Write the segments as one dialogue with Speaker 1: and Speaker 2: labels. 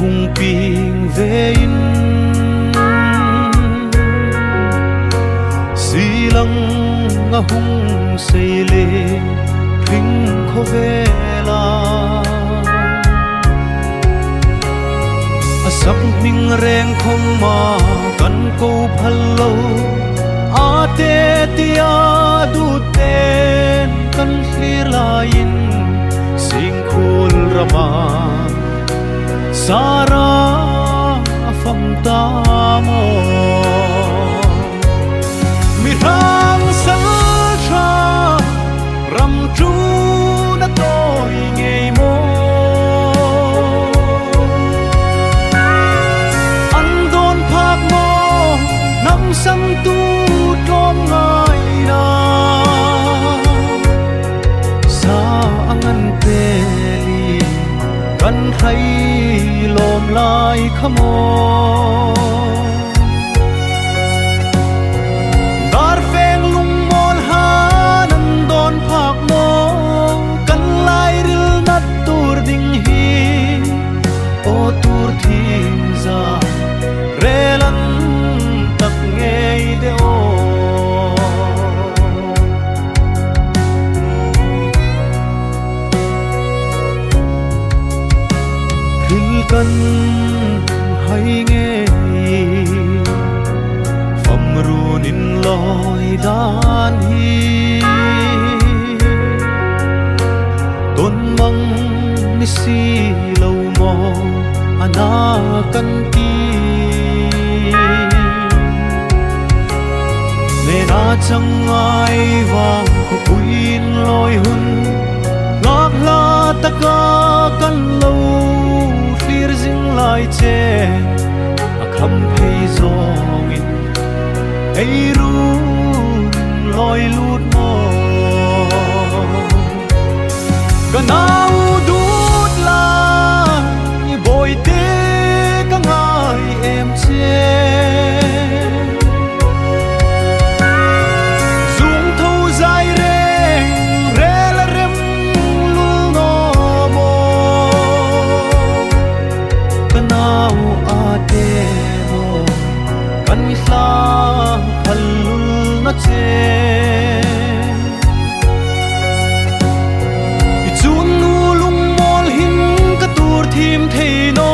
Speaker 1: hung ping vein silang nga hung seile ring khovela asap ming reng khom ma kan ko phalo ate tia du ten kan hlilain sing khul rama sara pham ta mo mi rang sal cha ram chu na toi ngei mo an don phak mo nam sang tu tom ngai na sa angan pe kan hay lom lai khamo dar pheng lung mon ha nan don phak mo kan lai ril nat tur ding hi o tur thim za relan tak ngei de o kan hay nghe phẩm ru nín loi đan hi tôn măng ni si lâu mò ana kan ti nên a chẳng ai vang ko kuin loi hun ngak la ta ka kan lâu zing lai che a kham phei zong in ei ru loi lut mo kanau dut la ni boy te ka ngai em che zum thâu dài re la rem lu no mo kanau ate mo kan sa phalul na che ichun nu lung mol hin ka tur thim thei no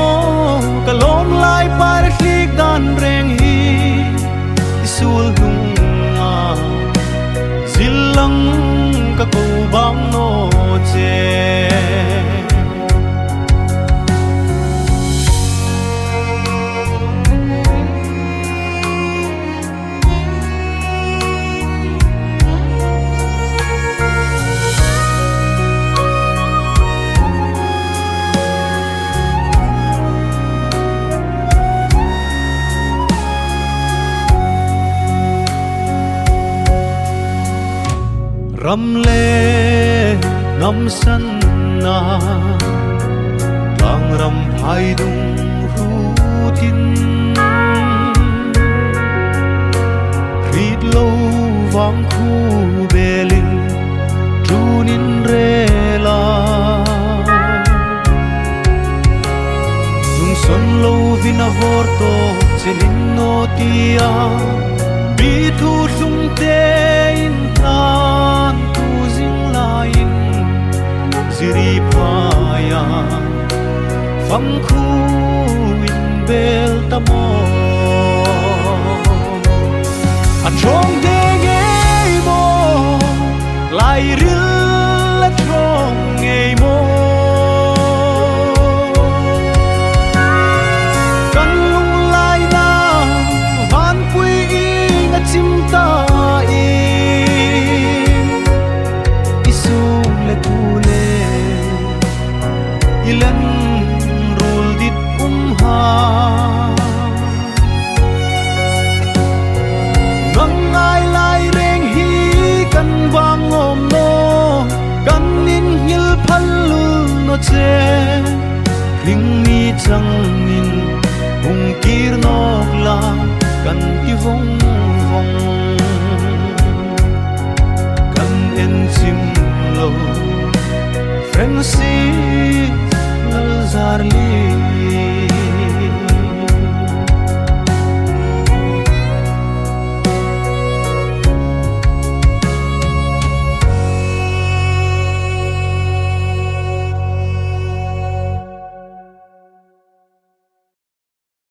Speaker 1: ka lom lai par hlik dan reng hi isul lung a zilang ka ko bang no che ram le ngam san na tang ram phai dung ru tin rit lo wang khu belin tunin re la dung son lo vina vorto chelin no tia bi thu sung te in tan tu zing lain ziri phaya phang khu in bel tamo a chong de ge mo lai ril la chong nge mo kan lung lai na van pui na chim ta ilan rul dit ha ngang ai lai reng hi kan wang om no kan nin hil phal lu no che ring mi chang in hung kir nok la kan ti vong vong kan en chim lo friend see